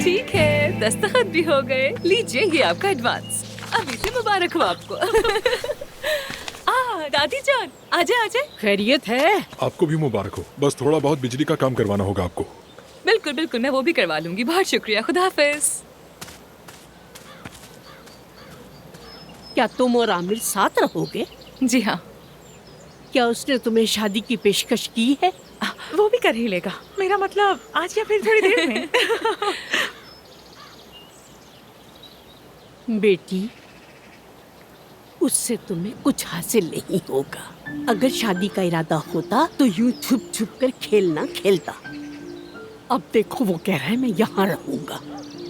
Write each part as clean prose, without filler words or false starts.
ठीक है, दस्तखत भी हो गए। लीजिए ये आपका एडवांस। अभी से मुबारक हो आपको। दादी जान, आजे आजे। खैरियत है? आपको भी मुबारक हो। बस थोड़ा बहुत बिजली का काम करवाना होगा आपको। बिल्कुल बिल्कुल, मैं वो भी करवा लूंगी। बहुत शुक्रिया, खुदा हाफिज। क्या तुम और आमिर साथ रहोगे? जी हाँ। क्या उसने तुम्हें शादी की पेशकश की है? वो भी कर ही लेगा। मेरा मतलब आज या फिर थोड़ी देर में। बेटी, उससे तुम्हें कुछ हासिल नहीं होगा। अगर शादी का इरादा होता तो यूं छुप छुप कर खेलना खेलता। अब देखो वो कह रहा है मैं यहाँ रहूंगा,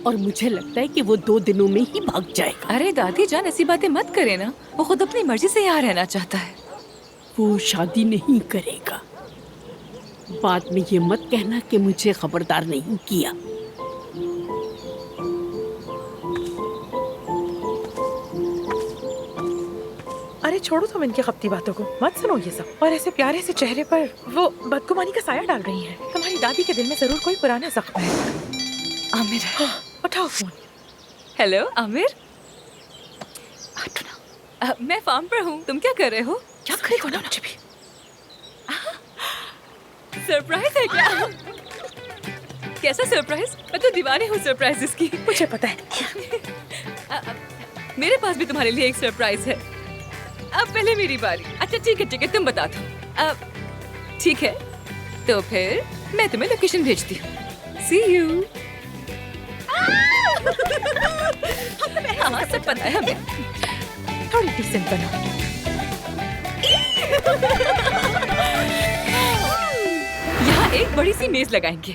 और मुझे लगता है कि वो 2 दिनों में ही भाग जाएगा। अरे दादी जान, ऐसी बातें मत करे ना। वो खुद अपनी मर्जी से यहाँ रहना चाहता है। वो शादी नहीं करेगा। बाद में ये मत कहना कि मुझे खबरदार नहीं किया। अरे छोड़ो तुम इनकी खपती बातों को, मत सुनो ये सब। और ऐसे प्यारे से चेहरे पर वो बदगुमानी का साया डाल रही हैं। तुम्हारी दादी के दिल में जरूर कोई पुराना जख्म है। आमिर, उठाओ फोन। हेलो आमिर। मैं फार्म पर हूँ। तुम क्या कर रहे हो? क्या खड़ी हो ना मुझे भी। सरप्राइज है क्या? कैसा सरप्राइज? मैं तो दीवानी हूँ सरप्राइजेस की। मुझे पता है। मेरे पास भी तुम्हारे लिए एक सरप्राइज है। अब पहले मेरी बारी। अच्छा ठीक है, तुम बता दो। अब ठीक है, तो फिर मैं तुम्हें लोकेशन भेजती हूँ। सी यू। हाँ सब पता है हमें। थोड़ी डिसेंट बनो। यहाँ एक बड़ी सी मेज लगाएंगे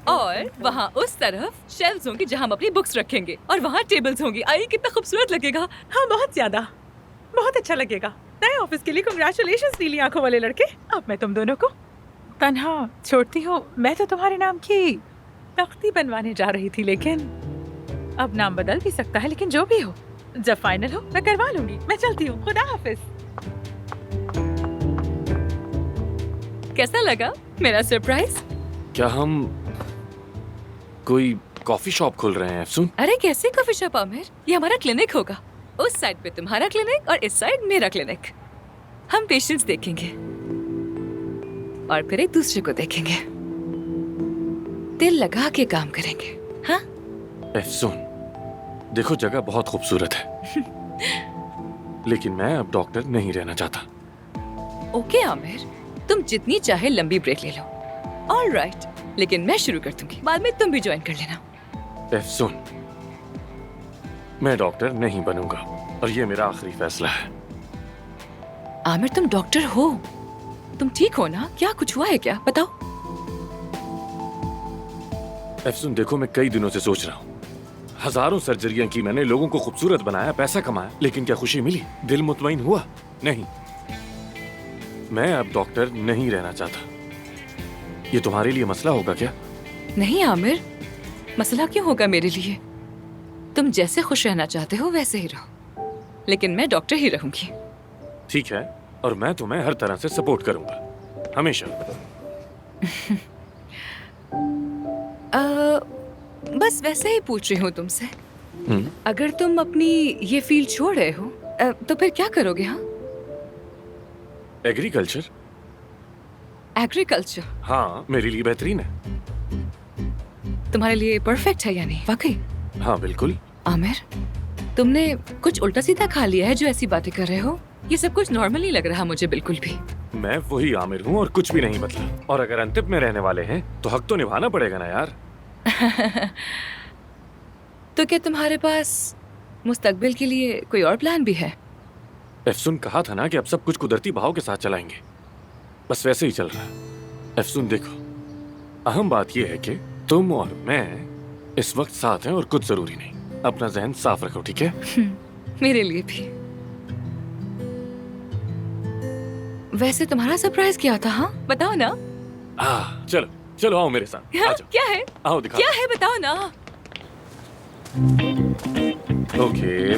और वहाँ उस तरफ शेल्फ्स होंगी जहाँ हम अपनी बुक्स रखेंगे, और वहाँ टेबल्स होंगी। आई कितना खूबसूरत लगेगा। हाँ बहुत ज्यादा, बहुत अच्छा लगेगा। नए ऑफिस के लिए कांग्रेचुलेशंस नीली आंखों वाले लड़के। अब मैं तुम दोनों को तन्हा छोड़ती हूँ। मैं तो तुम्हारे नाम की तख्ती बनवाने जा रही थी, लेकिन अब नाम बदल भी सकता है। लेकिन जो भी हो, जब फाइनल हो मैं करवा लूंगी। मैं चलती हूँ, खुदा हाफिज। कैसा लगा मेरा सरप्राइज? क्या हम कोई कॉफी शॉप खोल रहे हैं अफसून? अरे कैसे कॉफी शॉप आमिर? ये हमारा क्लिनिक होगा। उस साइड पे तुम्हारा क्लिनिक और इस साइड मेरा क्लिनिक। हम पेशेंट्स देखेंगे और फिर एक दूसरे को देखेंगे। दिल लगा के काम करेंगे। हाँ अफसून, देखो जगह बहुत खूबसूरत है, लेकिन मैं अब डॉक्टर नहीं रहना चाहता। ओके आमिर, तुम जितनी चाहे लंबी ब्रेक ले लो। ऑल राइट, लेकिन मैं शुरू कर दूंगी। बाद में तुम भी ज्वाइन कर लेना। अफसून, मैं डॉक्टर नहीं बनूंगा और ये मेरा आखिरी फैसला है। आमिर तुम डॉक्टर हो, तुम ठीक हो ना? क्या कुछ हुआ है क्या? बताओ। अफसून देखो, मैं कई दिनों से सोच रहा हूँ। हजारों सर्जरियां की मैंने, लोगों को खूबसूरत बनाया, पैसा कमाया, लेकिन क्या खुशी मिली? दिल मुतमईन हुआ? नहीं। मैं अब डॉक्टर नहीं रहना चाहता। ये तुम्हारे लिए मसला होगा क्या? नहीं आमिर, मसला क्यों होगा मेरे लिए? तुम जैसे खुश रहना चाहते हो वैसे ही रहो, लेकिन मैं डॉक्टर ही रहूंगी। ठीक है, और मैं तुम्हें हर तरह से सपोर्ट करूंगा, हमेशा। बस वैसे ही पूछ रही हूँ तुमसे। अगर तुम अपनी ये फील्ड छोड़ रहे हो तो फिर क्या करोगे? हाँ, एग्रीकल्चर। एग्रीकल्चर? हाँ, मेरे लिए बेहतरीन है। तुम्हारे लिए परफेक्ट है यानी? वाकई? हाँ बिल्कुल। आमिर, तुमने कुछ उल्टा सीधा खा लिया है जो ऐसी बातें कर रहे हो। ये सब कुछ नॉर्मल नहीं लग रहा मुझे बिल्कुल भी। मैं वही आमिर हूँ और कुछ भी नहीं बदला। और अगर अंतिम में रहने वाले हैं तो हक तो निभाना पड़ेगा ना यार। तो क्या तुम्हारे पास मुस्तकबिल के लिए कोई और प्लान भी है? अफसून, कहा था ना कि अब सब कुछ कुदरती बहाव के साथ चलाएंगे, बस वैसे ही चल रहा है। अफसून देखो, अहम बात यह है कि तुम और मैं इस वक्त साथ हैं और कुछ जरूरी नहीं। अपना जहन साफ रखो, ठीक है? मेरे लिए भी। वैसे तुम्हारा सरप्राइज क्या था? हाँ बताओ ना। चलो चलो, आओ मेरे साथ। आ जाओ। क्या है? आओ दिखा। क्या है बताओ ना। ओके,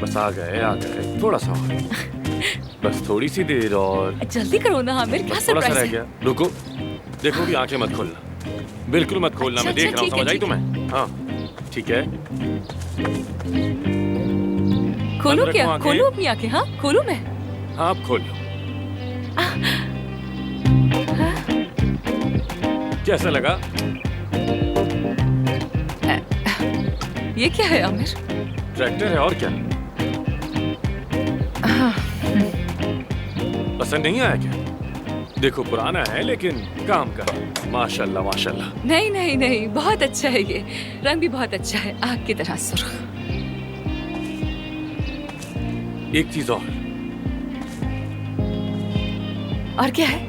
बस आ गए, थोड़ा सा और। बस थोड़ी सी देर और। जल्दी करो ना आमिर, क्या थोड़ा सा सरप्राइज रह है? गया, रुको। देखो भी आंखें मत खोलना। बिल्कुल मत खोलना, अच्छा, मैं देख अच्छा, रहा हूँ, ठीक है, समझ आई ठीक तुम्हें? हाँ, ठीक है। खोलू बंद क्या? रखो आंखें। खोलू अपनी आंखें? हाँ, खोलू मैं? हाँ, आप खोल लो। कैसा लगा? ये क्या है आमिर? ट्रैक्टर है और क्या? पसंद नहीं आया क्या? देखो पुराना है लेकिन काम का। माशाल्लाह माशाल्लाह। नहीं नहीं नहीं, बहुत अच्छा है ये। रंग भी बहुत अच्छा है, आग की तरह सुर्ख। एक चीज और क्या है?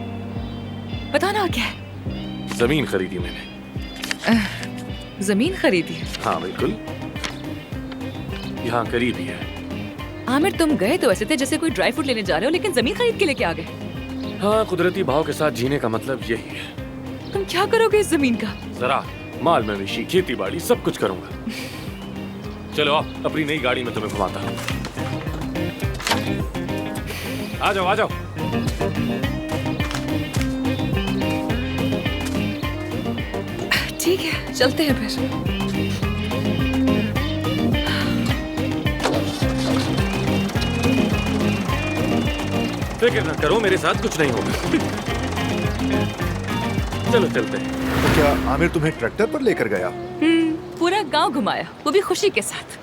बताओ ना, और क्या है? जमीन खरीदी मैंने। जमीन खरीदी है? हाँ बिल्कुल, यहाँ करीब ही है। आमिर, तुम गए तो ऐसे थे जैसे कोई ड्राई फ्रूट लेने जा रहे हो, लेकिन जमीन खरीद के लेके आ गए। हाँ, कुदरती भाव के साथ जीने का मतलब यही है। तुम क्या करोगे इस जमीन का? जरा माल मवेशी, खेती बाड़ी सब कुछ करूंगा। चलो आओ, अपनी नई गाड़ी में तुम्हें घुमाता हूँ। आ जाओ आ जाओ। ठीक है, चलते हैं फिर। फिक्र न करो, मेरे साथ कुछ नहीं होगा। चलो चलते हैं। तो क्या आमिर तुम्हें ट्रैक्टर पर लेकर गया? पूरा गांव घुमाया, वो भी खुशी के साथ।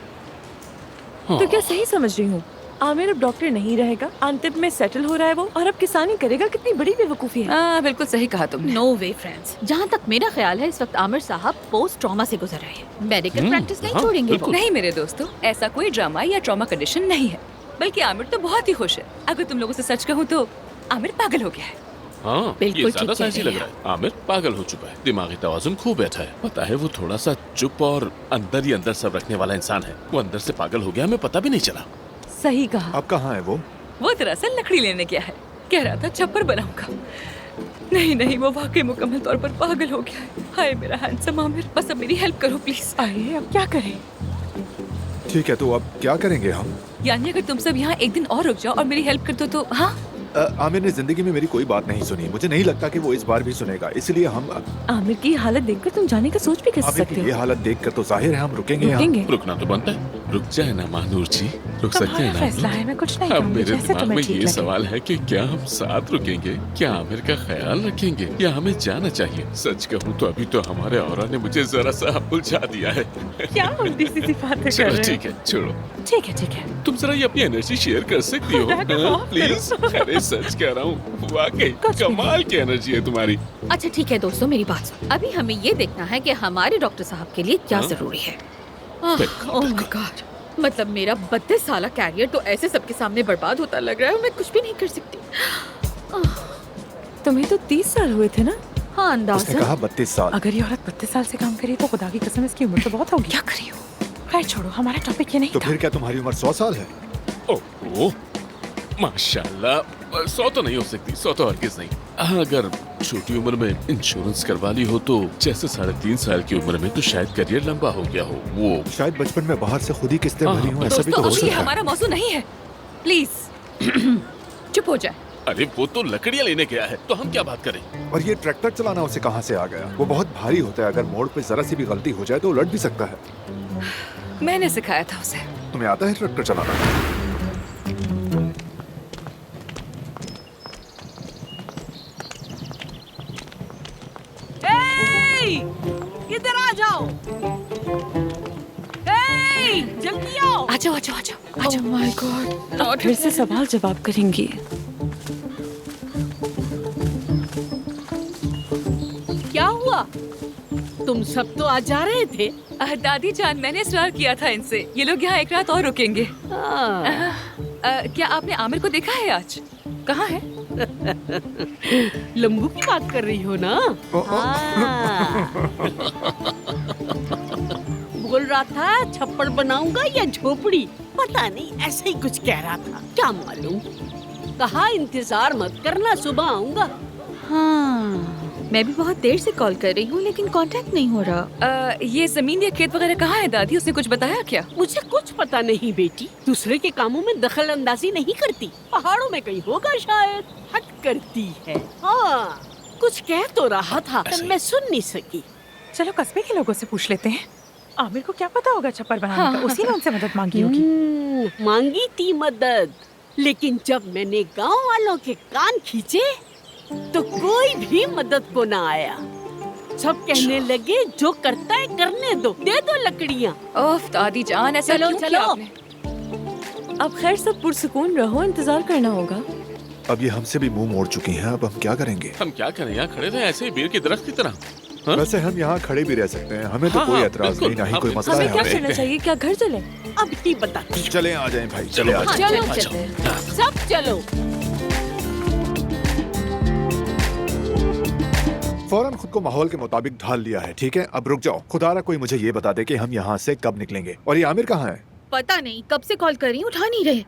तो क्या सही समझ रही हूँ? आमिर अब डॉक्टर नहीं रहेगा, अंतिम में सेटल हो रहा है वो, और अब किसानी करेगा। कितनी बड़ी बेवकूफी है। हाँ, बिल्कुल सही कहा तुमने। नो वे फ्रेंड्स, जहाँ तक मेरा ख्याल है इस वक्त आमिर साहब पोस्ट ट्रॉमा से गुजर रहे हैं। मेडिकल प्रैक्टिस नहीं हाँ, छोड़ेंगे वो। बिल्कुल। नहीं मेरे दोस्तों, ऐसा कोई ड्रामा या ट्रॉमा कंडीशन नहीं है, बल्कि आमिर तो बहुत ही खुश है। अगर तुम लोगों से सच कहूँ तो आमिर पागल हो गया है। हाँ, बिल्कुल ये ठीक ज्यादा कह साइंसी रही लग रहा है। आमिर पागल हो चुका है, दिमागी तवाजुन खो बैठा है। पता है वो थोड़ा सा चुप और अंदर ही अंदर सब रखने वाला इंसान है। वो अंदर से पागल हो गया, हमें पता भी नहीं चला। सही कहा। अब कहाँ है वो? वो दरअसल लकड़ी लेने गया है, कह रहा था छप्पर बनाऊंगा। नहीं नहीं, वो वाकई मुकम्मल तौर पर पागल हो गया है। हाय मेरा हैंडसम आमिर, बस अब मेरी हेल्प करो प्लीज। आइए, अब क्या करें? ठीक है, तो अब क्या करेंगे हम? यानी अगर तुम सब यहाँ एक दिन और रुक जाओ और मेरी हेल्प कर दो तो। हाँ, आमिर ने जिंदगी में मेरी कोई बात नहीं सुनी। मुझे नहीं लगता कि वो इस बार भी सुनेगा, इसलिए हम आमिर की हालत देखकर तुम जाने का सोच भी कैसे आमिर सकते की हो? ये हालत देखकर तो जाहिर है हम रुकेंगे यहाँ। रुकेंगे? रुकना तो बनता है। रुक जाए ना मानूर जी, रुक सकते तुम्हारा हैं ना। फैसला है, मैं कुछ नहीं अब कहूंगी, मेरे जैसे दिमाग तुम्हें में ठीक ये लगे। सवाल है कि क्या हम साथ रुकेंगे, क्या आमिर का ख्याल रखेंगे, या हमें जाना चाहिए? सच कहूँ तो अभी तो हमारे औरा ने मुझे जरा सा उलझा दिया है। क्या उल्टी सीधी बातें कर चलो रहे हो? ठीक है, छोड़ो। ठीक है ठीक है। तुम जरा ये अपनी एनर्जी शेयर कर सकती हो? खुदा का हाँ, माफ प्लीज। अरे सच कह रहा हूँ, वाकई कुछ भी कमाल की एनर्जी है तुम्हारी। अच्छा ठीक है दोस्तों, मेरी बात सुनो। अभी हमें ये देखना है कि हमारे डॉक्टर साहब के लिए क्या हाँ? जरूरी है। बिल्कुल, ओह माय गॉड, मतलब मेरा 32 साल कैरियर तो ऐसे सबके सामने बर्बाद होता लग रहा है। मैं कुछ भी नहीं कर सकती। तुम्हें तो 30 साल हुए थे ना? हाँ, उसने अंदाज़ा। कहा 32 साल। अगर ये औरत 32 साल से काम करी तो खुदा की कसम इसकी उम्र तो बहुत होगी। क्या करी हो? खैर छोड़ो, हमारा टॉपिक ये नहीं तो था। फिर क्या तुम्हारी उम्र 100 साल है? ओह माशाल्लाह, 100 तो नहीं हो सकती, 100 तो हरगिज नहीं। अगर छोटी उम्र में इंश्योरेंस करवा ली हो तो जैसे 3.5 साल की उम्र में तो शायद करियर लंबा हो गया हो। वो शायद बचपन में बाहर से खुद ही किस्तें हाँ, भरी हूँ, ऐसा भी दोस्तों, तो हो अब ये सकता है। हमारा मौजू नहीं है, प्लीज चुप हो जाए। अरे वो तो लकड़ियाँ लेने गया है, तो हम क्या बात करें? और ये ट्रैक्टर चलाना उसे कहाँ से आ गया? वो बहुत भारी होता है, अगर मोड़ पे जरा सी भी गलती हो जाए तो उलट भी सकता है। मैंने सिखाया था उसे। तुम्हें आता है ट्रैक्टर चलाना? इधर आ जाओ। जल्दी आओ। आ जाओ आ जाओ आ जाओ आ जाओ। Oh my God, अब फिर से सवाल जवाब करेंगी। क्या हुआ? तुम सब तो आ जा रहे थे। दादी जान, मैंने इसरार किया था इनसे, ये लोग यहाँ एक रात और रुकेंगे। हाँ। क्या आपने आमिर को देखा है आज? कहाँ है? लंबू की बात कर रही हो ना? हाँ। बोल रहा था छप्पर बनाऊंगा या झोपड़ी, पता नहीं ऐसे ही कुछ कह रहा था, क्या मालूम। कहा इंतजार मत करना, सुबह आऊंगा। हाँ, मैं भी बहुत देर से कॉल कर रही हूँ लेकिन कांटेक्ट नहीं हो रहा। ये जमीन या खेत वगैरह कहाँ है दादी? उसने कुछ बताया क्या? मुझे कुछ पता नहीं बेटी, दूसरे के कामों में दखल अंदाजी नहीं करती। पहाड़ों में कहीं होगा शायद, हट करती है। हाँ, कुछ कह तो रहा था, ऐसे ही। मैं सुन नहीं सकी। चलो कस्बे के लोगों से पूछ लेते हैं। आमिर को क्या पता होगा छप्पर बनाने हाँ। का, उसी ने उनसे मदद मांगी होगी। मांगी थी मदद, लेकिन जब मैंने गांव वालों के कान खींचे तो कोई भी मदद को ना आया। सब कहने लगे जो करता है करने दो, दे दो लकड़ियाँ। ओफ दादी जान, ऐसा चलो, क्यों किया चलो। आपने? अब खैर सब पुरसुकून रहो, इंतजार करना होगा। अब ये हमसे भी मुंह मोड़ चुकी हैं, अब हम क्या करेंगे? हम क्या करें, यहाँ खड़े रहे ऐसे ही बेर के दरख्त की तरह। हाँ? वैसे हम यहाँ खड़े भी रह सकते हैं, हमें तो हाँ, कोई हाँ, एतराज बिल्कुल। नहीं, ना ही हम कोई मसला हमें है क्या हमें। करना चाहिए? क्या घर चले? अब ही बताती हूँ। चले आ जाएं भाई, चलो, चले आ हाँ, जाएं। चलो चलते हैं। सब चलो। फौरन खुद को माहौल के मुताबिक ढाल लिया है, ठीक है? अब रुक जाओ, खुदारा कोई मुझे ये बता दे कि हम यहाँ से कब निकलेंगे। और ये आमिर कहाँ है? पता नहीं कब से कॉल कर रही हूँ, उठा नहीं रहे।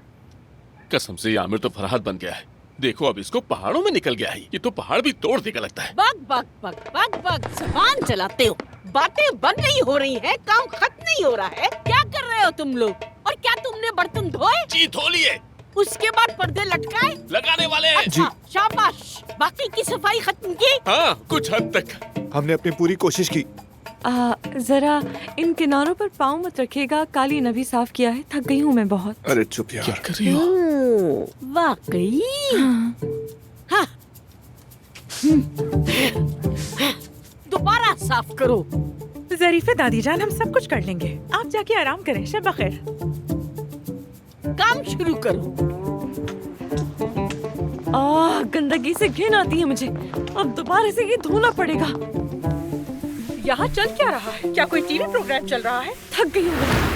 कसम से ये आमिर तो फरहाद बन गया है। देखो अब इसको पहाड़ों में निकल गया है, ये तो पहाड़ भी तोड़ देगा लगता है। Bug bug bug bug bug जुबान चलाते हो, बातें बन नहीं हो रही हैं, काम खत्म नहीं हो रहा है। क्या कर रहे हो तुम लोग? और क्या तुमने बर्तन धोए? जी धो लिए, उसके बाद पर्दे लटकाए? लगाने वाले हैं। अच्छा, शाबाश। बाकी की सफाई खत्म की? हाँ कुछ हद तक। हमने अपनी पूरी कोशिश की। जरा इन किनारों पर पाँव मत रखिएगा, कालीन अभी साफ किया है, थक गई हूँ मैं बहुत। अरे चुप क्या यार। कर रही हो? वाकई। हाँ। दोबारा साफ करो। जरीफे दादी जान, हम सब कुछ कर लेंगे, आप जाके आराम करें। शब बखैर। काम शुरू करो। गंदगी से घिन आती है मुझे, अब दोबारा से ये धोना पड़ेगा। यहाँ चल क्या रहा है? क्या कोई टीवी प्रोग्राम चल रहा है? थक गई हूँ मैं।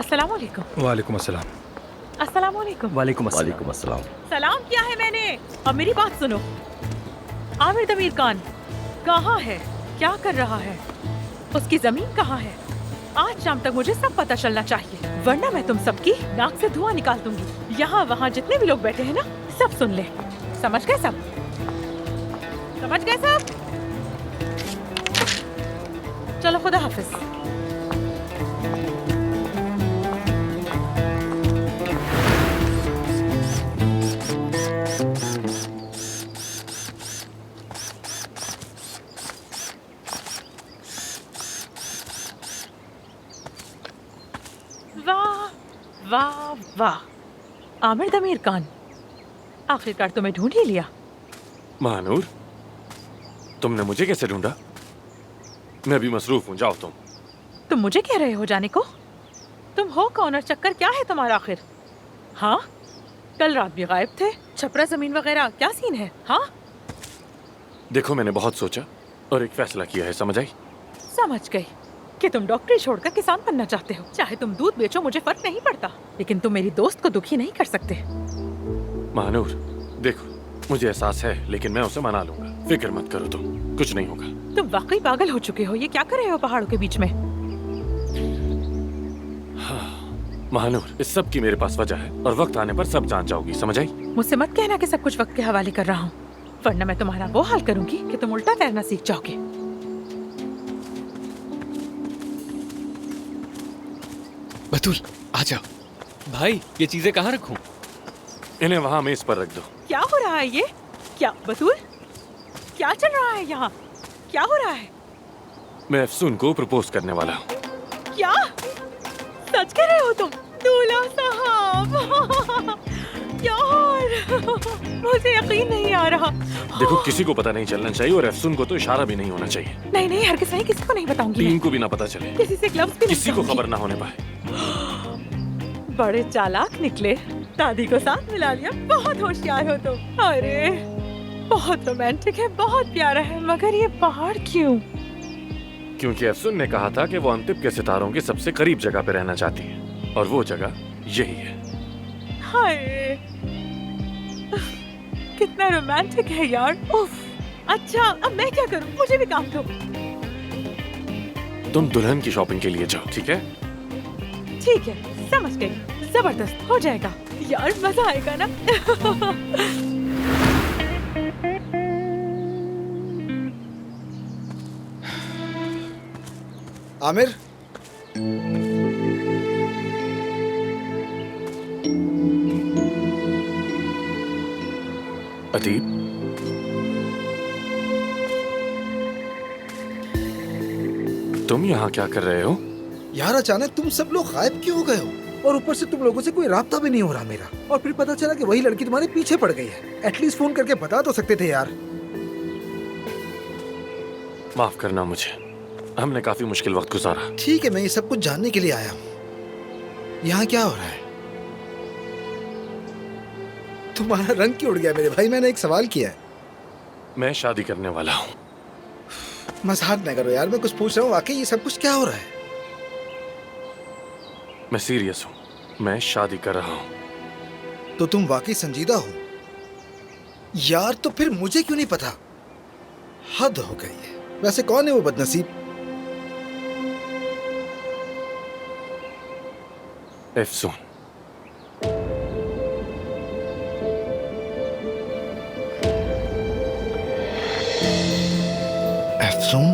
अस्सलाम वालेकुम। वालेकुम अस्सलाम। अस्सलाम वालेकुम। वालेकुम अस्सलाम। सलाम किया है मैंने। अब मेरी बात सुनो। आमिर दमीर खान कहाँ है? क्या कर रहा है? उसकी जमीन कहाँ है? आज शाम तक मुझे सब पता चलना चाहिए, वरना मैं तुम सबकी नाक से धुआं निकाल दूंगी। यहाँ वहाँ जितने भी लोग बैठे हैं ना, सब सुन ले। समझ गए सब? समझ गए सब? चलो खुदा हाफिज। वाह वाह वाह, आमिर दमीर खान, आखिरकार तुम्हें ढूंढ ही लिया। महानूर, तुमने मुझे कैसे ढूंढा? मैं भी मसरूफ हूँ, जाओ तुम मुझे कह रहे हो जाने को? तुम हो कौन और चक्कर क्या है तुम्हारा आखिर? हाँ, कल रात भी गायब थे, छपरा जमीन वगैरह क्या सीन है? हाँ, देखो मैंने बहुत सोचा और एक फैसला किया है, समझ आई? समझ गई कि तुम डॉक्टरी छोड़कर किसान बनना चाहते हो। चाहे तुम दूध बेचो, मुझे फर्क नहीं पड़ता, लेकिन तुम मेरी दोस्त को दुखी नहीं कर सकते। महानूर देखो, मुझे एहसास है, लेकिन मैं उसे मना लूंगा, फिक्र मत करो तुम, कुछ नहीं होगा। तुम वाकई पागल हो चुके हो। ये क्या कर रहे हो पहाड़ों के बीच में? महानूर, इस सब की मेरे पास वजह है और वक्त आने पर सब जान जाओगी, समझ आई? मुझसे मत कहना कि सब कुछ वक्त के हवाले कर रहा हूँ, वरना मैं तुम्हारा वो हाल करूंगी कि तुम उल्टा तैरना सीख जाओगे। बतूल आ जाओ। भाई ये चीजें कहाँ रखूं? इन्हें वहाँ मेज पर रख दो। क्या हो रहा है ये? क्या बतूल, क्या चल रहा है यहाँ? क्या हो रहा है? मैं अफसून को प्रपोज करने वाला हूँ। क्या सच कह रहे हो तुम? दूल्हा साहब यार, मुझे यकीन नहीं आ रहा। देखो, किसी को पता नहीं चलना चाहिए और अफसून को तो इशारा भी नहीं होना चाहिए। नहीं नहीं, हरगिज़ नहीं, किसी को नहीं बताऊंगी। टीम को भी ना पता चले, किसी से ग्लव्स भी नहीं किसी को कहूंगी। खबर ना होने पाए। बड़े चालाक निकले, दादी को साथ मिला लिया। बहुत होशियार हो तुम। अरे बहुत रोमांटिक है, बहुत प्यारा है, मगर ये पहाड़ क्यों? क्योंकि अफसून ने कहा था कि वो अंतिम के सितारों के सबसे करीब जगह पे रहना चाहती है और वो जगह यही है। हाय, कितना रोमांटिक है यार। उफ। अच्छा, अब मैं क्या करूं? मुझे भी काम दो। तुम दुल्हन की शॉपिंग के लिए जाओ, ठीक है? ठीक है, समझ गई। जबरदस्त, हो जाएगा यार, मजा आएगा ना। आमिर, अदीब, तुम यहाँ क्या कर रहे हो? यार अचानक तुम सब लोग गायब क्यों हो गए हो? और ऊपर से तुम लोगों से कोई राब्ता भी नहीं हो रहा मेरा। और फिर पता चला कि वही लड़की तुम्हारे पीछे पड़ गई है। एटलीस्ट फोन करके बता तो सकते थे यार। माफ करना मुझे, हमने काफी मुश्किल वक्त गुजारा। ठीक है, मैं ये सब कुछ जानने के लिए आया हूँ। यहाँ क्या हो रहा है? तुम्हारा रंग क्यों उड़ गया मेरे भाई? मैंने एक सवाल किया है। मैं शादी करने वाला हूँ। मजाक न करो यार, मैं कुछ पूछ रहा हूँ। वाकई ये सब कुछ क्या हो रहा है? मैं सीरियस हूँ, मैं शादी कर रहा हूँ। तो तुम वाकई संजीदा हो यार? तो फिर मुझे क्यों नहीं पता? हद हो गई है। वैसे कौन है वो बदनसीब? एफसून। एफसून?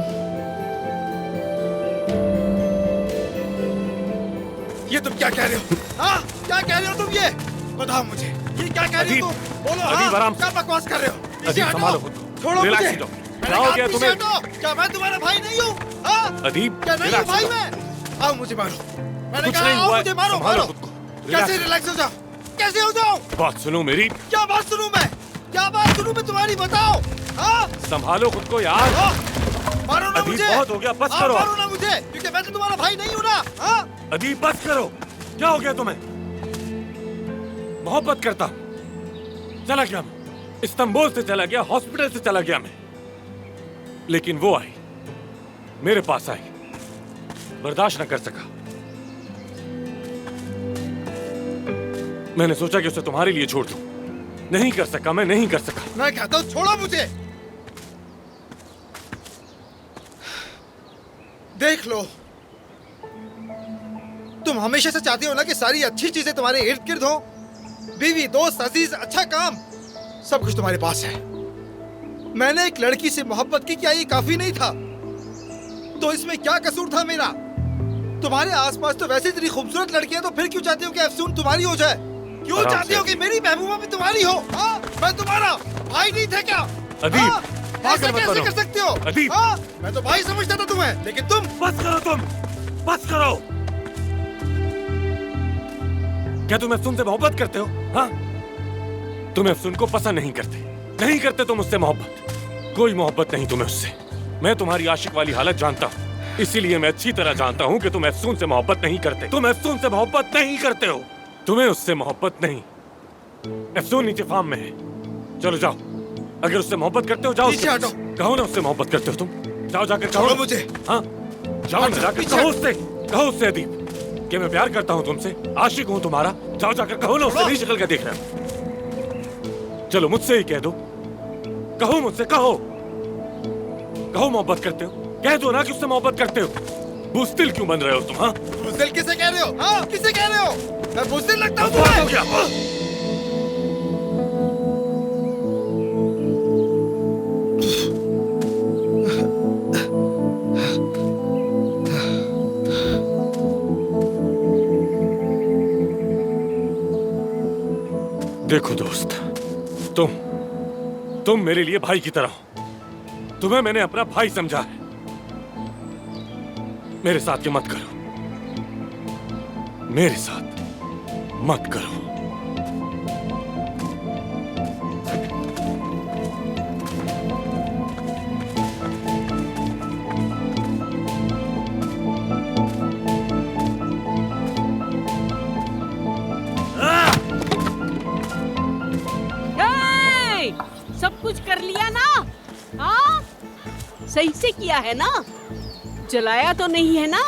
ये तुम क्या कह रहे हो? हाँ, क्या कह रहे हो तुम? ये बताओ मुझे, ये क्या कह रहे हो तुम? बोलो। अदीब, आराम से। क्या बकवास कर रहे हो? अदीब, संभालो खुद को। छोड़ो रिलैक्स मुझे। ही जाओ। मैंने क्या हो कहा गया पीछे तुम्हें? हटो। क्या मैं तुम्हारा भाई नहीं हूँ? हाँ? अदीब, क्या नहीं हूँ रिलैक्स भाई हो। मैं? आओ मुझे मारो। मैंने कुछ कहा नहीं आओ हुआ है। मुझे मारो, संभालो मारो। खुद को। कैसे रिलैक्स। रिलैक्स हो जाओ? कैसे हो जाओ? बात सुनो मेरी। क्या बात सुनूं मैं? क्या बात सुनूं मैं तुम्हारी? बताओ। हाँ? संभालो खुद को यार। मारो ना अदीब, मुझे। बहुत हो गया, बस हाँ, करो। मारो ना मुझे, क्योंकि मैं तो तुम्हारा भाई नहीं हूँ ना। हाँ? अदीब, बस करो। क्या हो गया तुम्हें? मोहब्बत करता हूं। चला गया मैं, इस्तांबुल से चला गया, हॉस्पिटल से चला गया मैं। लेकिन वो आई, मेरे पास आई, बर्दाश्त न कर सका। मैंने सोचा कि उसे तुम्हारे लिए छोड़ दूं। नहीं कर सका, मैं नहीं कर सका। मैं कहता हूँ छोड़ो मुझे। देख लो, तुम हमेशा से चाहती हो ना कि सारी अच्छी चीजें तुम्हारे इर्द गिर्द हो। बीवी, दोस्त, अजीज, अच्छा काम, सब कुछ तुम्हारे पास है। मैंने एक लड़की से मोहब्बत की, क्या ये काफी नहीं था? तो इसमें क्या कसूर था मेरा? तुम्हारे आसपास तो वैसे इतनी खूबसूरत लड़कियां, तो फिर क्यों चाहती हो कि अफसून तुम्हारी हो जाए? क्यों चाहती हो कि मेरी महबूबा भी तुम्हारी हो? हाँ? मैं तुम्हारा भाई नहीं था क्या? अदीब, हाँ? पागल ऐसा मत कैसे बनो। कर सकते हो? अदीब। हाँ? मैं तो भाई समझता था तुम्हें, लेकिन तुम। बस करो तुम, बस करो। क्या तुम अफसून से मोहब्बत करते हो? हाँ? तुम अफसून को पसंद नहीं करते, नहीं करते तुम उससे मोहब्बत। कोई मोहब्बत नहीं तुम्हें उससे। मैं तुम्हारी आशिक वाली हालत जानता हूँ, इसीलिए मैं अच्छी तरह जानता हूँ कि तुम अफसून से मोहब्बत नहीं करते। तुम अफसून से मोहब्बत नहीं करते हो। तुम्हें उससे मोहब्बत नहीं। अफसून नीचे फार्म में है, चलो जाओ। अगर उससे मोहब्बत करते हो जाओ, पीछे हटो। कहो ना उससे मोहब्बत करते हो तुम। जाओ, जाकर कहो छोड़ो ना। मुझे। हाँ, जाओ ना, जाकर पीछे कहो हटो। उससे, कहो उससे अदीब कि मैं प्यार करता हूँ तुमसे, आशिक हूँ तुम्हारा। जाओ, जाकर कहो ना उससे। नहीं शक्ल का देख रहे हो? चलो मुझसे ही कह दो, कहो मुझसे, कहो कहो मोहब्बत करते हो। कह दो ना कि उससे मोहब्बत करते हो। बुज़दिल क्यों बन रहे हो तुम? हाँ, बुज़दिल किसे कह रहे हो? हाँ? किसे कह रहे हो? मैं बुज़दिल लगता हूँ बहुत हो तुम्हें? गया। देखो दोस्त, तुम मेरे लिए भाई की तरह हो। तुम्हें मैंने अपना भाई समझा है। मेरे साथ ये मत करो, मेरे साथ मत करो। ए, सब कुछ कर लिया ना? हाँ, सही से किया है ना? जलाया तो नहीं है ना?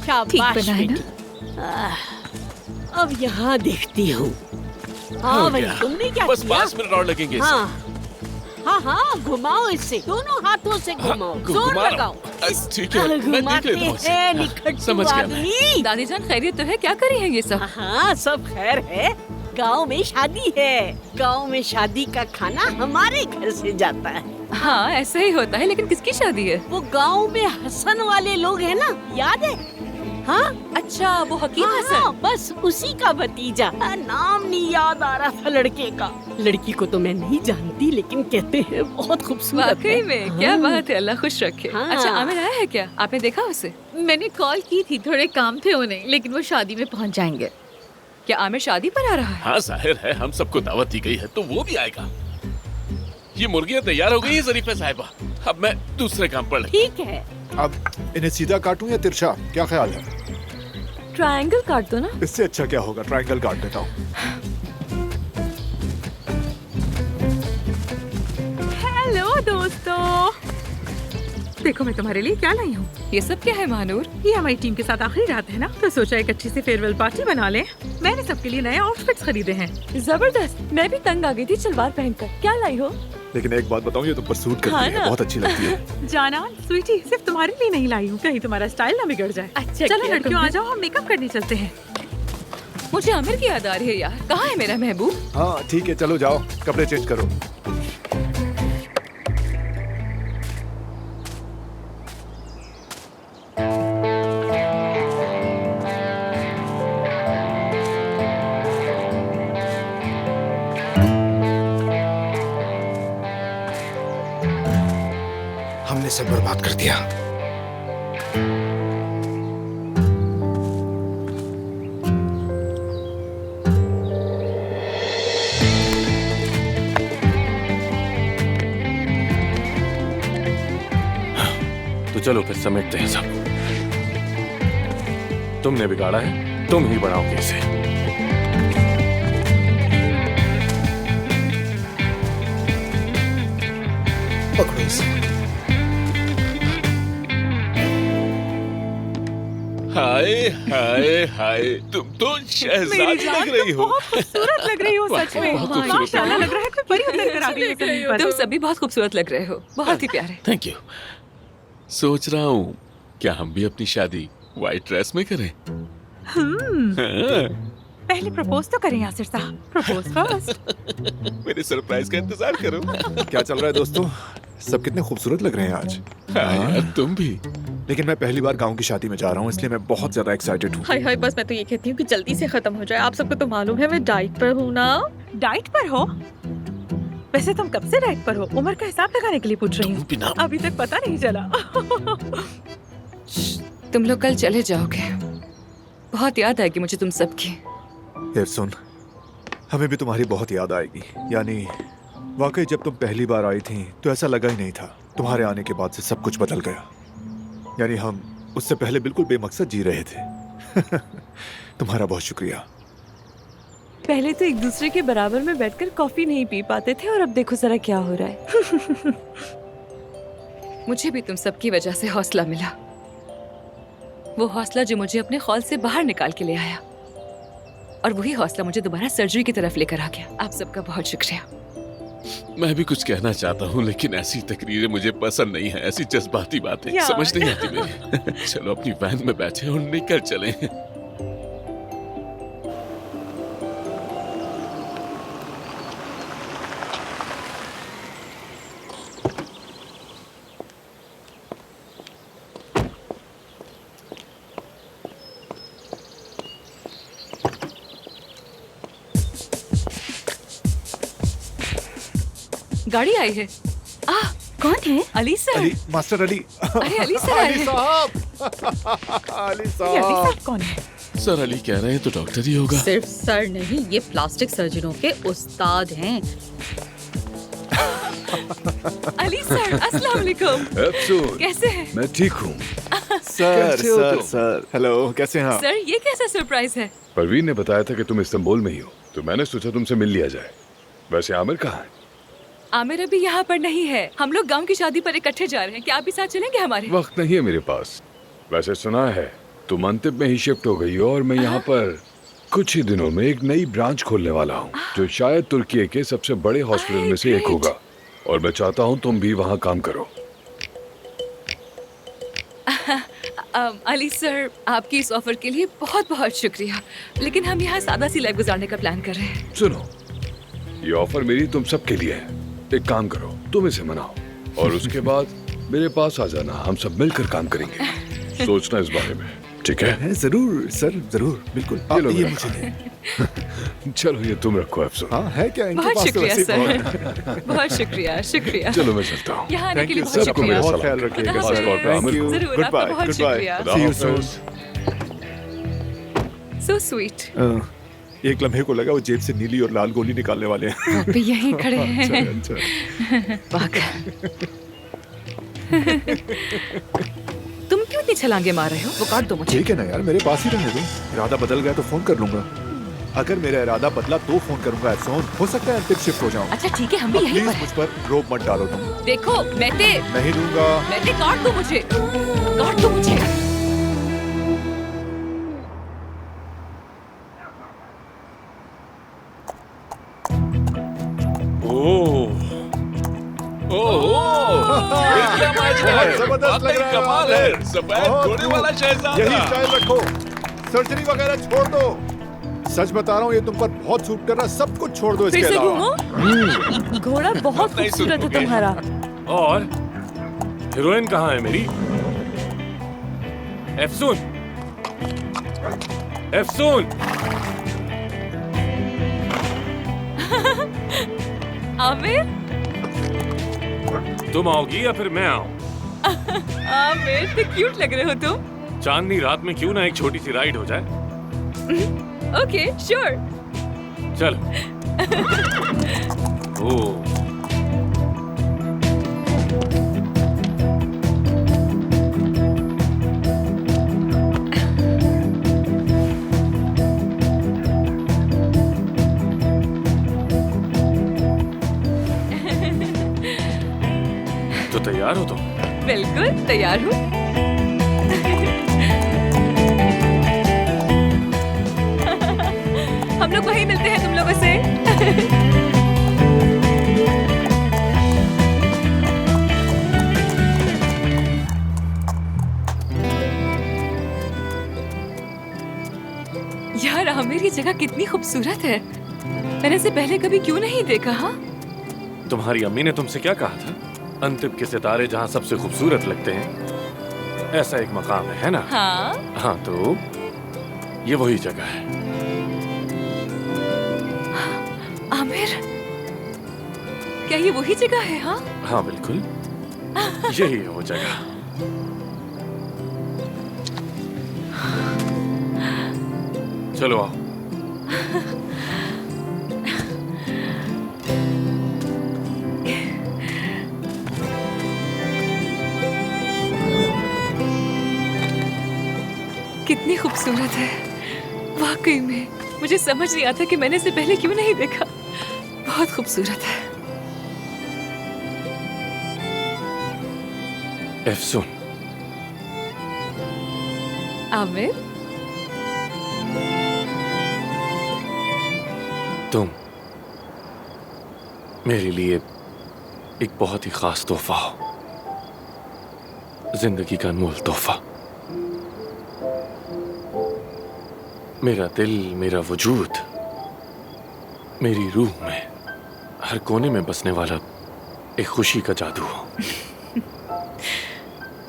शाबाश ठीक बनाया ना? बेटी। अब यहाँ देखती हूँ। हाँ हो भाई, गया। तुमने क्या बस किया? 5 मिनट और लगेंगे इसे। हाँ हाँ हाँ, घुमाओ इसे, दोनों हाथों से घुमाओ, जोर घुमा रहा लगाओ। हूँ। ठीक है, मैं देख घुमाते लेता हूँ इसे। हैं निखट्टू समझ गया मैं। आदमी। दादी जान खैरियत तो है? क्या करी है ये सब? हाँ, सब खैर है। गांव में शादी है। गांव में शादी का खाना हमारे घर से जाता है। हाँ ऐसा ही होता है, लेकिन किसकी शादी है? वो गांव में हसन वाले लोग हैं ना, याद है? हाँ अच्छा, वो हकीम हाँ, हसन। बस उसी का भतीजा। नाम नहीं याद आ रहा था लड़के का। लड़की को तो मैं नहीं जानती, लेकिन कहते हैं बहुत खूबसूरत है। वाकई में क्या बात है, अल्लाह खुश रखे। हाँ। अच्छा, आमिर आया है क्या? आपने देखा उसे? मैंने कॉल की थी, थोड़े काम थे उन्हें, लेकिन वो शादी में पहुंच जाएंगे। क्या आमिर शादी पर आ रहा है? हाँ जाहिर है, हम सबको दावत दी गई है तो वो भी आएगा। ये मुर्गियाँ तैयार हो गई है जरीफा साहिबा, अब मैं दूसरे काम पर लगी। ठीक है। अब इन्हें सीधा काटूं या तिरछा, क्या ख्याल है? ट्रायंगल काट दो ना। इससे अच्छा क्या होगा, ट्रायंगल काट देता हूँ। हेलो दोस्तों, देखो मैं तुम्हारे लिए क्या लाई हूँ। ये सब क्या है महानूर? ये हमारी टीम के साथ आखिरी रात है ना, तो सोचा एक अच्छी सी फेयरवेल पार्टी बना लें। मैंने सबके लिए नए आउटफिट्स खरीदे हैं। जबरदस्त, मैं भी तंग आ गई थी सलवार पहनकर। क्या लाई हो? लेकिन एक बात बताऊं, ये तुम पर सूट करती हाँ है, ना? बहुत अच्छी लगती है। जाना स्वीटी, सिर्फ तुम्हारे लिए नहीं लाई हूँ, कहीं तुम्हारा स्टाइल ना बिगड़ जाए। अच्छा चलो किया लड़कियों, तुमने। आ जाओ, हम मेकअप करने चलते हैं। मुझे आमिर की याद आ रही है यार। कहाँ है मेरा महबूब? हाँ ठीक है, चलो जाओ, कपड़े चेंज करो। हमने सब बर्बाद कर दिया। तो चलो फिर समेटते हैं सब। तुमने बिगाड़ा है, तुम ही बढ़ाओगे इसे। पकड़ो इसे। हाय हाय हाय, तुम तो शहजादी लग रही हो। बहुत खूबसूरत लग रही हो सच में। बहुत खूबसूरत माशाल्लाह, लग रहा है कोई परी उतर कर आ गई है जमीन पर। तुम सभी बहुत खूबसूरत लग रहे हो, बहुत ही प्यारे। Thank you. सोच रहा हूँ क्या हम भी अपनी शादी व्हाइट ड्रेस में करें? हाँ, पहले प्रपोज तो करें यासिर साहब, प्रपोज फर्स्ट। मेरे सरप्राइज का इंतजार करो। क्या चल रहा है दोस्तों? सब कितने खूबसूरत लग रहे हैं आज। हाँ यार, तुम भी। लेकिन मैं पहली बार गांव की शादी में जा रहा हूँ, इसलिए मैं बहुत ज्यादा एक्साइटेड हूँ। हाय हाय, बस मैं तो ये कहती हूँ कि जल्दी से खत्म हो जाए। आप सबको तो मालूम है मैं डाइट पर हूँ ना। डाइट पर हो? वैसे तुम कब से डाइट पर हो? उम्र का हिसाब लगाने के लिए पूछ रही हूँ। बिना अभी तक पता नहीं चला। तुम लोग कल चले जाओगे, बहुत याद आएगी मुझे तुम सबकी। यार सुन, हमें भी तुम्हारी बहुत याद आएगी। यानी वाकई जब तुम पहली बार आई थी तो ऐसा लगा ही नहीं था। तुम्हारे आने के बाद से सब कुछ बदल गया। यानी हम उससे पहले बिल्कुल बेमकसद जी रहे थे। तुम्हारा बहुत शुक्रिया। पहले तो एक दूसरे के बराबर में बैठकर कॉफी नहीं पी पाते थे, और अब देखो जरा क्या हो रहा है। मुझे भी तुम सबकी वजह से हौसला मिला, वो हौसला जो मुझे अपने खौल से बाहर निकाल के ले आया, और वही हौसला मुझे दोबारा सर्जरी की तरफ लेकर आ गया। आप सबका बहुत शुक्रिया। मैं भी कुछ कहना चाहता हूँ, लेकिन ऐसी तकरीरें मुझे पसंद नहीं है, ऐसी जज्बाती बातें यार। समझ नहीं आती मेरी। चलो अपनी वैन में बैठे और निकल चले। गाड़ी आई है। कौन है? अली सर। अली, मास्टर अली। अरे अली सर आए अली हैं। साहब। अली ये अली साहब। साहब कौन है? सर अली कह रहे हैं तो डॉक्टर ही होगा। सिर्फ सर नहीं, ये प्लास्टिक सर्जनों के उस्ताद हैं। अली सर, अस्सलाम वालेकुम। कैसे हैं? मैं ठीक हूँ। सर कैसे हो सर तुम? सर, हेलो, कैसे हैं आप? सर ये कैसा सरप्राइज है? परवीन ने बताया था कि तुम इस्तांबुल में ही हो, तो मैंने सोचा तुमसे मिल लिया जाए। वैसे आमिर कहाँ है? आमिर अभी यहाँ पर नहीं है, हम लोग गांव की शादी पर इकट्ठे जा रहे हैं। क्या आप भी साथ चलेंगे हमारे? वक्त नहीं है मेरे पास। वैसे सुना है तुम अंतिम में ही शिफ्ट हो गई हो और मैं यहाँ पर कुछ ही दिनों में एक नई ब्रांच खोलने वाला हूँ जो शायद तुर्की के सबसे बड़े हॉस्पिटल में से एक होगा, और मैं चाहता हूँ तुम भी वहाँ काम करो। अली सर, आपकी इस ऑफर के लिए बहुत बहुत शुक्रिया, लेकिन हम यहाँ सादा सी लाइफ गुजारने का प्लान कर रहे हैं। सुनो, ये ऑफर मेरी तुम सबके लिए है। एक काम करो, तुम इसे मनाओ और उसके बाद मेरे पास आ जाना, हम सब मिलकर काम करेंगे। सोचना इस बारे में, ठीक है? जरूर सर, जरूर, बिल्कुल। ये लो ये मेरा मुझे दें। चलो ये तुम रखो अफसोस। हाँ है क्या इनके बहुत पास? तो शुक्रिया वैसे सर, बहुत- बहुत शुक्रिया, शुक्रिया। चलो मैं चलता हूँ। यहाँ आने थैंक के लिए यू बहुत सर, सबको शुक्रिया। मेरा बहुत सलाम। ख्याल रखिएगा खुदा सर। हाफिज। Thank you. जरूर, गुड आपका बाय, बहुत गुड बाय। शुक्रिया। सी यू सून। So sweet। एक लम्हे को लगा वो जेब से नीली और लाल गोली निकालने वाले हैं। वो भी यहीं खड़े हैं। अच्छा। पागल। तुम क्यों इतनी छलांगे मार रहे हो? वो काट दो मुझे। ठीक है ना यार, मेरे पास ही रहने दो। इरादा बदल गया तो फोन कर लूंगा। अगर मेरा इरादा बदला तो फोन करूंगा एफसोन। हो सकता है अंतिम शिफ्ट हो जाऊं। अच्छा ठीक है, हम भी यहीं प्लीज पर मुझ पर रोब मत डालो तुम। देखो। मैते नहीं दूंगा। काट दो मुझे, काट दो मुझे। जबरदस्त लग रहा है। कमाल है, सफेद घोड़े वाला शहजादा। यही स्टाइल रखो, सर्जरी वगैरह छोड़ दो। सच बता रहा हूँ, ये तुम पर बहुत सूट कर रहा है। सब कुछ छोड़ दो इसके फिर से अलावा। घूमो। घोड़ा बहुत नहीं खूबसूरत है सुनोगे। तुम्हारा। और हीरोइन कहाँ है मेरी? एफसून, एफसून। आमिर, तुम आओगी या फिर मैं आऊं? आमिर, तो क्यूट लग रहे हो तुम। चांदनी रात में क्यों ना एक छोटी सी राइड हो जाए? Okay, sure. चलो। ओ तो तैयार हो तुम? बिल्कुल तैयार हूँ। हम लोग वहीं मिलते हैं तुम लोगों से। यार आमिर, ये जगह कितनी खूबसूरत है। मैंने इसे पहले कभी क्यों नहीं देखा? हाँ, तुम्हारी अम्मी ने तुमसे क्या कहा था? अंतिम के सितारे जहाँ सबसे खूबसूरत लगते हैं, ऐसा एक मकाम है ना? हाँ। हाँ, तो ये वही जगह है। आमिर, क्या ये वही जगह है? हाँ, हाँ बिल्कुल, यही है वो जगह। चलो आओ। कितनी खूबसूरत है वाकई में। मुझे समझ नहीं आता कि मैंने इसे पहले क्यों नहीं देखा। बहुत खूबसूरत है। एफसून, आमिर, तुम मेरे लिए एक बहुत ही खास तोहफा हो, जिंदगी का अनमोल तोहफा। मेरा दिल, मेरा वजूद, मेरी रूह में हर कोने में बसने वाला एक खुशी का जादू हो।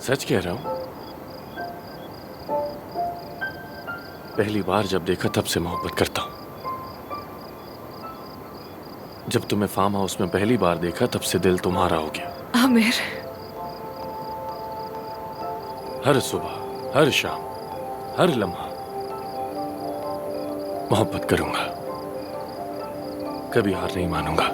सच कह रहा हूं, पहली बार जब देखा तब से मोहब्बत करता हूं। जब तुम्हें फार्म हाउस में पहली बार देखा तब से दिल तुम्हारा हो गया। आमिर, हर सुबह, हर शाम, हर लम्हा मोहब्बत करूंगा, कभी हार नहीं मानूंगा।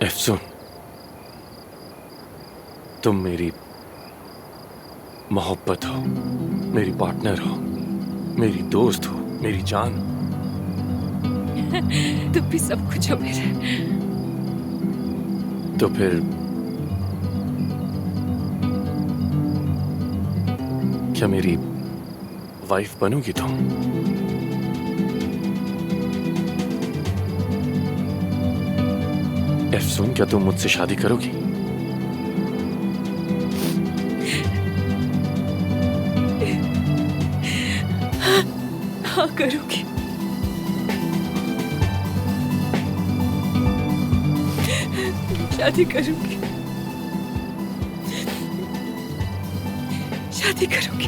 एफसून, तुम मेरी मोहब्बत हो, मेरी पार्टनर हो, मेरी दोस्त हो, मेरी जान। तुम भी सब कुछ हो मेरे। तो फिर क्या मेरी वाइफ बनोगी तुम? एफसून, क्या तुम मुझसे शादी करोगी? हाँ करूँगी। शादी करूँगी, शादी करूँगी।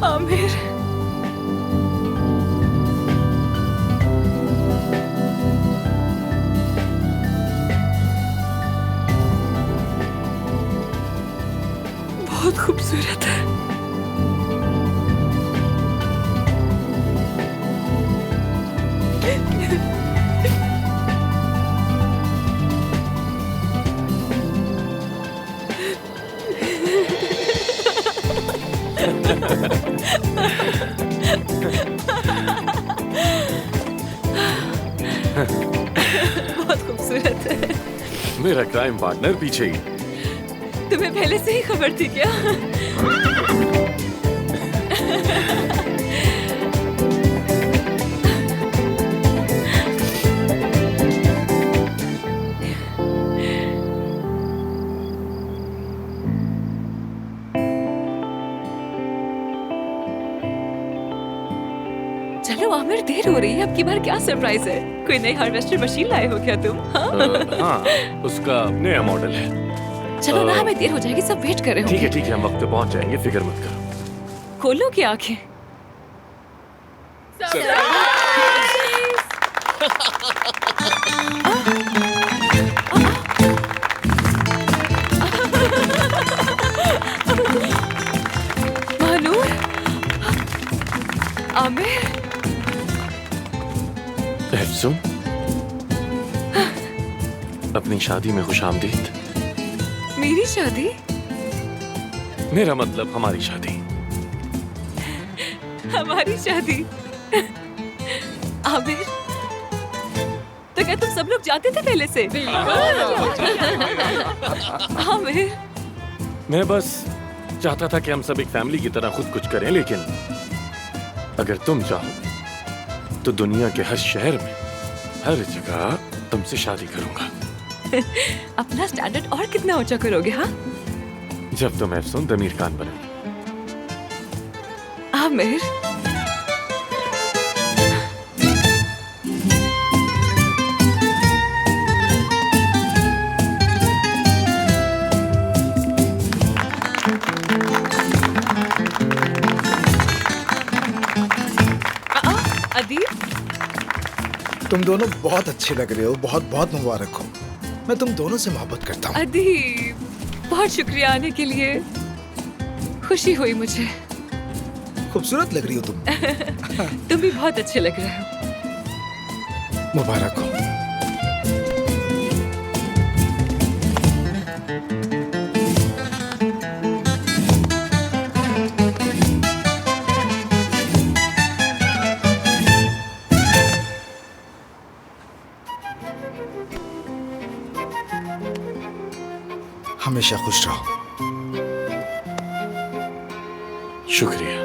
आमिर, बहुत खूबसूरत है। बहुत खूबसूरत है। मेरा क्राइम पार्टनर पीछे ही। तुम्हें पहले से ही खबर थी क्या? चलो आमिर, देर हो रही है। अब की बार क्या सरप्राइज है? कोई नई हार्वेस्टर मशीन लाए हो क्या तुम? हाँ, उसका नया मॉडल है। चलो ना, हमें देर हो जाएगी, सब वेट कर रहे ठीक होंगे। है ठीक है, हम वक्त पे पहुंच जाएंगे, फिक्र मत करो। खोलो की आंखें। महानूर, आमिर, एफसून, अपनी शादी में खुशामदीद। मेरी शादी? मेरा मतलब हमारी शादी। हमारी शादी? आमिर, तो क्या तुम सब लोग जानते थे पहले से? आमिर, मैं बस चाहता था कि हम सब एक फैमिली की तरह खुद कुछ करें, लेकिन अगर तुम चाहो तो दुनिया के हर शहर में, हर जगह तुमसे शादी करूंगा। अपना स्टैंडर्ड और कितना ऊंचा करोगे? हाँ, जब तुम एफसून दमीर खान बने। आमिर, अदीब, तुम दोनों बहुत अच्छे लग रहे हो। बहुत बहुत मुबारक हो। मैं तुम दोनों से मोहब्बत करता हूँ। अदीब, बहुत शुक्रिया आने के लिए। खुशी हुई मुझे। खूबसूरत लग रही हो तुम। तुम भी बहुत अच्छे लग रहे हो। मुबारक हो। हमेशा खुश रहो। शुक्रिया।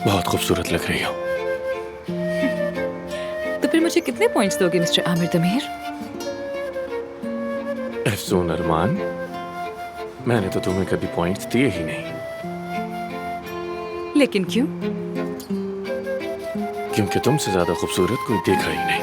बहुत खूबसूरत लग रही हो। तो फिर मुझे कितने पॉइंट्स दोगे मिस्टर आमिर तमीर? अफसून अरमान, मैंने तो तुम्हें कभी पॉइंट्स दिए ही नहीं। लेकिन क्यों? क्योंकि तुमसे ज्यादा खूबसूरत कोई देखा ही नहीं।